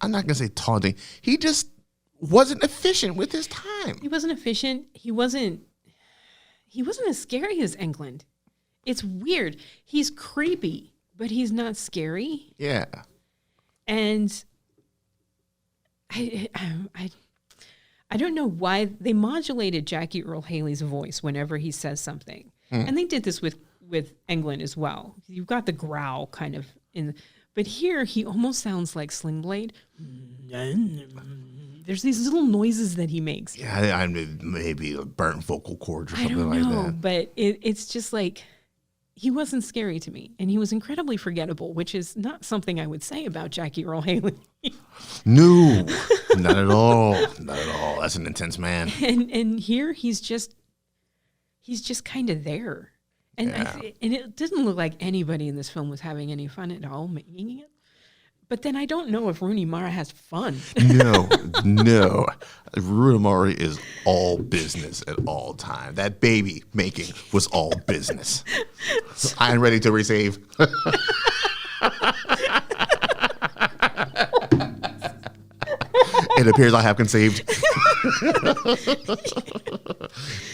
I'm not going to say taunting. He just wasn't efficient with his time. He wasn't efficient. He wasn't as scary as Englund. It's weird. He's creepy, but he's not scary. Yeah. And I don't know why they modulated Jackie Earle Haley's voice whenever he says something. And they did this with Englund as well. You've got the growl kind of but here he almost sounds like Sling Blade. There's these little noises that he makes. Yeah, I maybe a burnt vocal cords or something like that. But it's just like, he wasn't scary to me, and he was incredibly forgettable, which is not something I would say about Jackie Earle Haley. No, not at all. Not at all. That's an intense man. And here he's just kind of there. And and it didn't look like anybody in this film was having any fun at all making it. But then I don't know if Rooney Mara has fun. No. Rooney Mara is all business at all time. That baby making was all business. So I'm ready to receive. It appears I have conceived.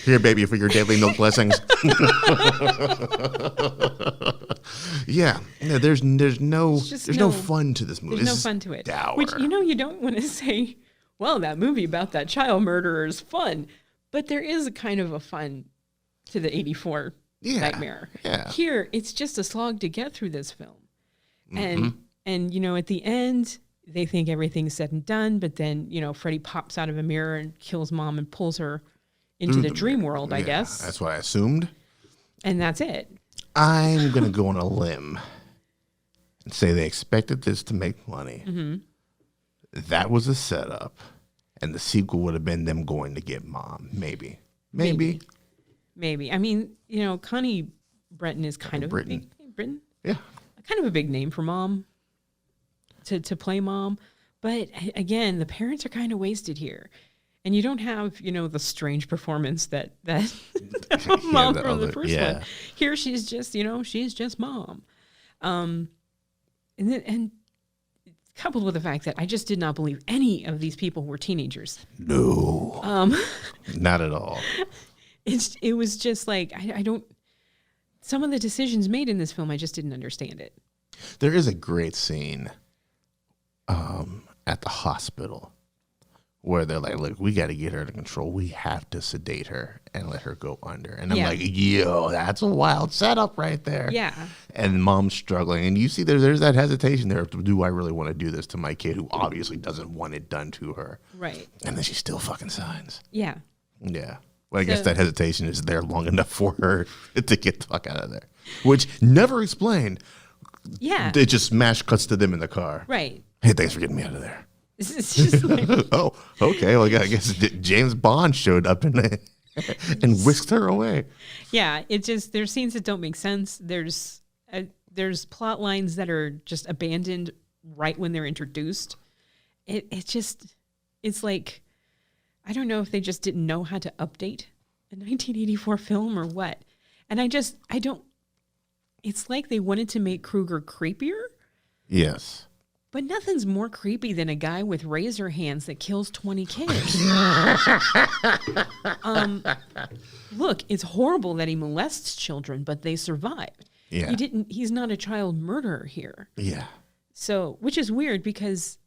Here, baby, for your daily milk blessings. Yeah, there's no fun to this movie. There's no fun to it. Dour. Which, you don't want to say, well, that movie about that child murderer is fun. But there is a kind of a fun to the 84 Nightmare. Yeah. Here, it's just a slog to get through this film. And at the end, they think everything's said and done, but then, Freddy pops out of a mirror and kills Mom and pulls her into the dream world, I guess. That's what I assumed. And that's it. I'm going to go on a limb and say they expected this to make money. Mm-hmm. That was a setup. And the sequel would have been them going to get Mom. Maybe. I mean, Connie Britton is kind of Britton. Britton? Yeah. Kind of a big name for Mom to play Mom. But again, the parents are kind of wasted here. And you don't have, the strange performance that Mom from the first one. Here she's just, she's just Mom. And coupled with the fact that I just did not believe any of these people were teenagers. No. Not at all. It was just like, I don't, some of the decisions made in this film, I just didn't understand it. There is a great scene at the hospital where they're like, look, we got to get her under control. We have to sedate her and let her go under. And I'm like, yo, that's a wild setup right there. Yeah. And Mom's struggling. And you see there's that hesitation there. Do I really want to do this to my kid who obviously doesn't want it done to her? Right. And then she still fucking signs. Yeah. Yeah. Well, I guess that hesitation is there long enough for her to get the fuck out of there. Which never explained. Yeah. It just smash cuts to them in the car. Right. Hey, thanks for getting me out of there. It's just like, oh, okay. Well, I guess James Bond showed up and whisked her away. Yeah, there's scenes that don't make sense. There's plot lines that are just abandoned right when they're introduced. It's like, I don't know if they just didn't know how to update a 1984 film or what. And I don't. It's like they wanted to make Krueger creepier. Yes. But nothing's more creepy than a guy with razor hands that kills 20 kids. Look, it's horrible that he molests children, but they survive. Yeah. He's not a child murderer here. Yeah. So, which is weird because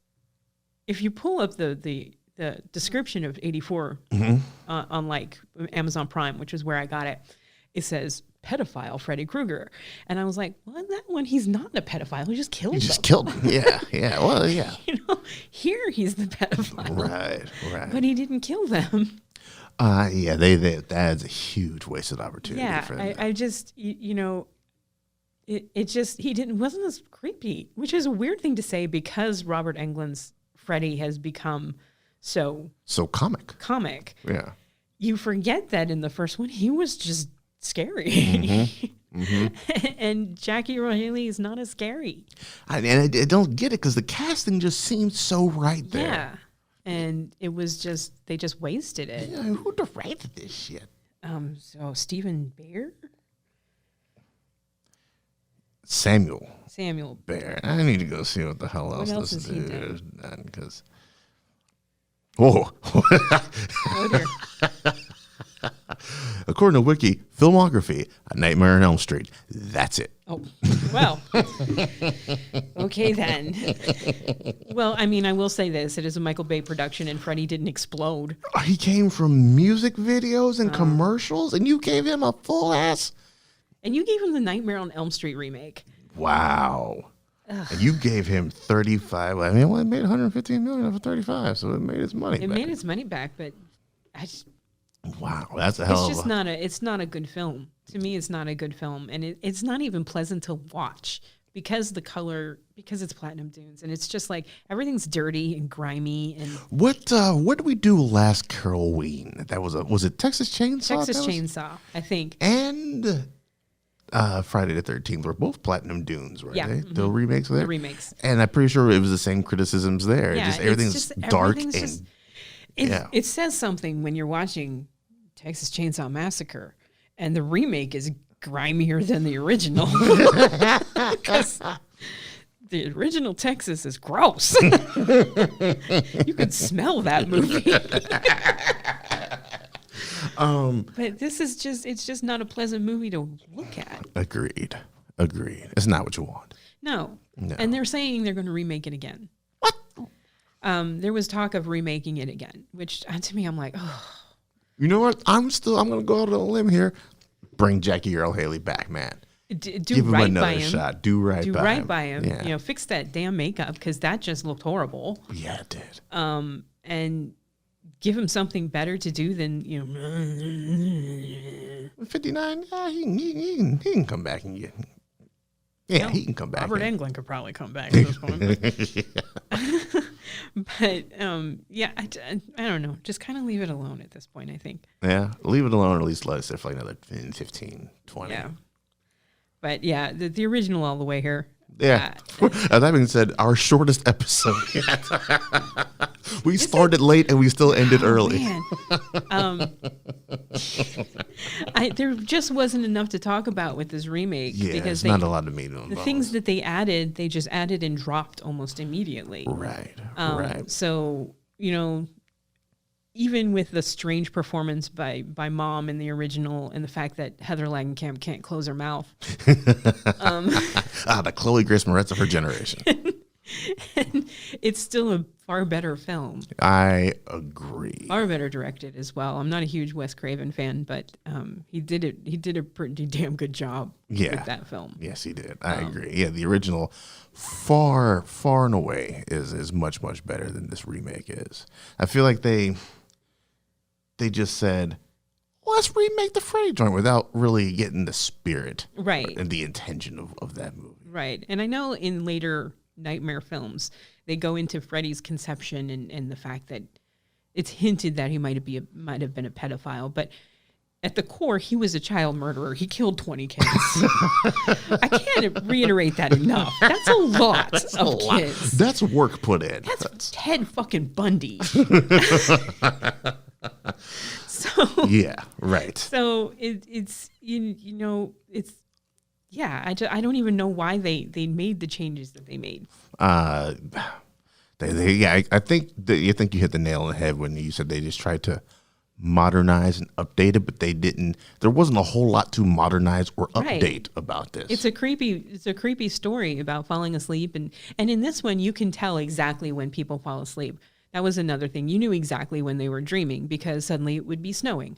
if you pull up the description of 84 on like Amazon Prime, which is where I got it, it says pedophile Freddy Krueger. And I was like, well, in that one, he's not a pedophile. He just killed them. He just killed him. Yeah, yeah. Well, yeah. Here he's the pedophile. Right. But he didn't kill them. Yeah, that's a huge wasted opportunity for them. I just, wasn't as creepy, which is a weird thing to say because Robert Englund's Freddy has become so comic. Comic. Yeah. You forget that in the first one, he was just scary. And Jackie Earle Haley is not as scary. I don't get it because the casting just seemed so right there. Yeah. And it was just, they just wasted it. Yeah, who directed this shit? So Stephen Bear? Samuel Bear. I need to go see what the hell else else this has he dude done. Because, whoa. Oh, dear. According to Wiki, filmography, A Nightmare on Elm Street. That's it. Oh, well. Okay, then. Well, I mean, I will say this. It is a Michael Bay production, and Freddy didn't explode. He came from music videos and commercials, and you gave him a full ass. And you gave him the Nightmare on Elm Street remake. Wow. Ugh. And you gave him 35. I mean, well, it made 115 million off of 35, so it made its money back. It made its money back, but I just... Wow, that's a hell of a... It's not a good film. To me, it's not a good film. And it's not even pleasant to watch because the color, because it's Platinum Dunes. And it's just like, everything's dirty and grimy. And what did we do last Halloween? That was it Texas Chainsaw? Texas Chainsaw, I think. And Friday the 13th were both Platinum Dunes, right? Yeah. The remakes there? The remakes. And I'm pretty sure it was the same criticisms there. Yeah, Everything's dark and... It says something when you're watching Texas Chainsaw Massacre, and the remake is grimier than the original. Because the original Texas is gross. You could smell that movie. But this is it's just not a pleasant movie to look at. Agreed. It's not what you want. No. And they're saying they're going to remake it again. What? There was talk of remaking it again, which to me, I'm like, oh. You know what? I'm going to go out on a limb here. Bring Jackie Earle Haley back, man. Do Give him right another by him. shot. Do right by him. Yeah. You know, fix that damn makeup because that just looked horrible. Yeah, it did. And give him something better to do than 59. Yeah, he can come back and get. Yeah, he can come back. Robert Englund could probably come back at this point. But yeah, I don't know. Just kind of leave it alone at this point, I think. Yeah, leave it alone, or at least let us there for like another 15, 20. Yeah. But yeah, the original all the way here. Yeah. That being said, our shortest episode yet. We started late and we still ended early. Man. There just wasn't enough to talk about with this remake. Yeah, because not a lot of meat. The things that they added, they just added and dropped almost immediately. Right. So, even with the strange performance by Mom in the original and the fact that Heather Langenkamp can't close her mouth. The Chloe Grace Moretz of her generation. And it's still a far better film. I agree. Far better directed as well. I'm not a huge Wes Craven fan, but he did a pretty damn good job with that film. Yes, he did. I agree. Yeah, the original far and away is much, much better than this remake is. I feel like they just said, let's remake the Freddy joint without really getting the spirit and the intention of that movie. Right. And I know in later Nightmare films, they go into Freddy's conception and the fact that it's hinted that he might have been a pedophile, but at the core, he was a child murderer. He killed 20 kids. I can't reiterate that enough. That's a lot of kids. That's work put in. That's Ted fucking Bundy. So yeah, right. So it's I don't even know why they made the changes that they made. I think you hit the nail on the head when you said they just tried to modernize and update it, but they didn't. There wasn't a whole lot to modernize or update about this. It's a creepy story about falling asleep, and in this one you can tell exactly when people fall asleep. That was another thing. You knew exactly when they were dreaming because suddenly it would be snowing.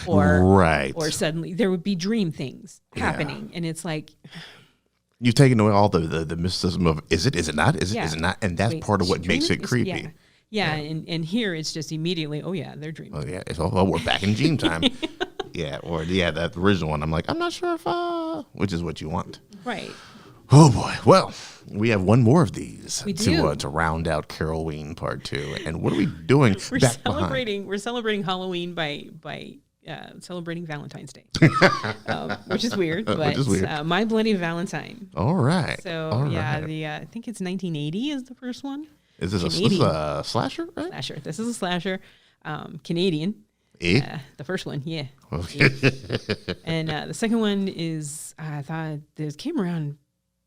Or suddenly there would be dream things happening. And it's like... You've taken away all the mysticism of, is it not? Is it not? And that's part of what makes it creepy. Yeah. And here it's just immediately, they're dreaming. Oh, yeah. We're back in dream time. That original one. I'm like, I'm not sure if... which is what you want. Right. Oh, boy. Well, we have one more of these to round out Carolween Part 2. And what are we doing? We're celebrating Halloween by celebrating Valentine's Day, which is weird, but Which is weird. My Bloody Valentine. All right. So All yeah, right. I think it's 1980 is the first one. Is this Canadian. a slasher, right? Slasher. This is a slasher. Canadian. Eh? The first one, yeah. Okay. And the second one is I thought this came around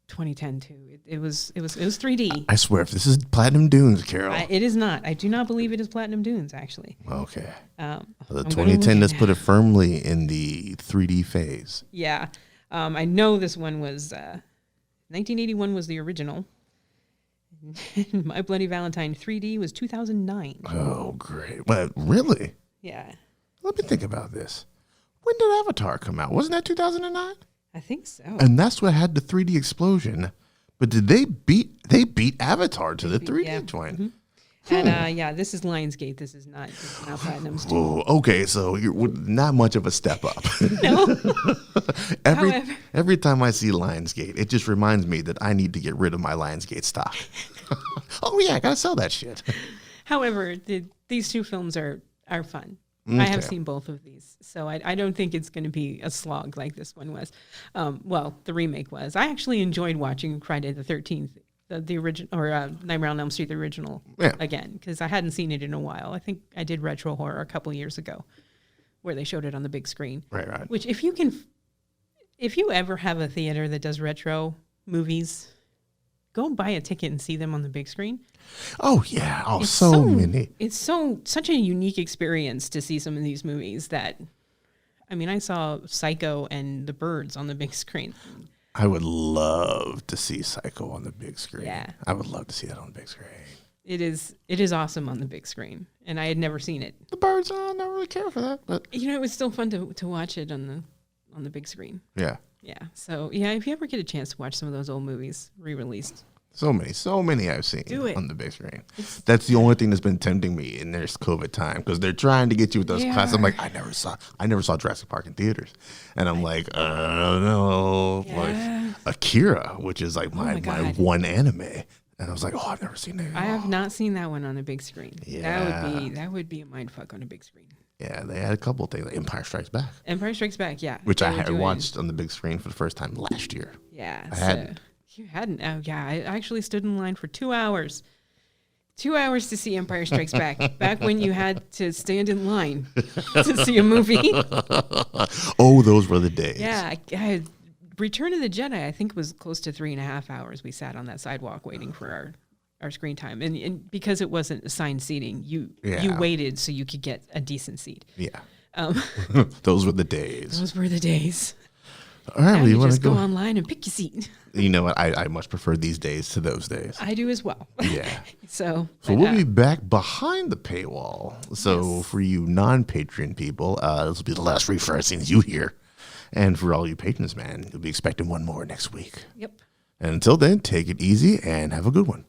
2010 too. It was 3D. I swear, if this is Platinum Dunes, Carol. It is not. I do not believe it is Platinum Dunes actually. Okay. The I'm gonna 2010, look let's it put it firmly in the 3D phase. Yeah. I know this one was 1981 was the original. My Bloody Valentine 3D was 2009. Oh, great. Well, really? Yeah. Let me think about this. When did Avatar come out? Wasn't that 2009? I think so. And that's what had the 3D explosion. But did they beat Avatar to the 3D yeah. joint? Mm-hmm. And yeah, this is Lionsgate. This is not Platinum's. Oh, okay. So you're not much of a step up. No. every time I see Lionsgate, it just reminds me that I need to get rid of my Lionsgate stock. Oh yeah, I gotta sell that shit. However, these two films are fun. I have Okay. seen both of these, so I don't think it's going to be a slog like this one was. Well, the remake was. I actually enjoyed watching Friday the 13th, the original, or Nightmare on Elm Street, the original, again, because I hadn't seen it in a while. I think I did Retro Horror a couple years ago, where they showed it on the big screen. Right. Which, if you ever have a theater that does retro movies, go buy a ticket and see them on the big screen. Oh yeah. Oh, It's so many. It's such a unique experience to see some of these movies that, I mean, I saw Psycho and The Birds on the big screen. I would love to see Psycho on the big screen. Yeah. I would love to see that on the big screen. It is awesome on the big screen, and I had never seen it. The Birds, I don't really care for that, but You know, it was still fun to watch it on the big screen. yeah. Yeah. So yeah, if you ever get a chance to watch some of those old movies re-released, So many I've seen Do it. on the big screen. That's the only thing that's been tempting me in this COVID time because they're trying to get you with those They classes. I'm are. like, I never saw Jurassic Park in theaters, and I'm like, no, Yeah. like Akira, which is like my God. one anime, and I was like, oh, I've never seen it. I have not seen that one on the big screen. Yeah. That would be a mindfuck on a big screen. Yeah, they had a couple of things, like Empire Strikes Back, Empire Strikes Back, yeah. which They I were had doing- watched on the big screen for the first time last year. Yeah. I hadn't. You hadn't? Oh, yeah. I actually stood in line for 2 hours. 2 hours to see Empire Strikes Back. Back when you had to stand in line to see a movie. Oh, those were the days. Yeah. Return of the Jedi, I think, was close to 3.5 hours. We sat on that sidewalk waiting for our screen time. And because it wasn't assigned seating, you waited so you could get a decent seat. Yeah. Those were the days. Those were the days. All right, Now well, you you want to just go go? online and pick your seat. You know what? I much prefer these days to those days. I do as well. Yeah. So We'll be back behind the paywall. So for you non-Patreon people, this will be the last Refried scenes you hear. And for all you patrons, man, you'll be expecting one more next week. Yep. And until then, take it easy and have a good one.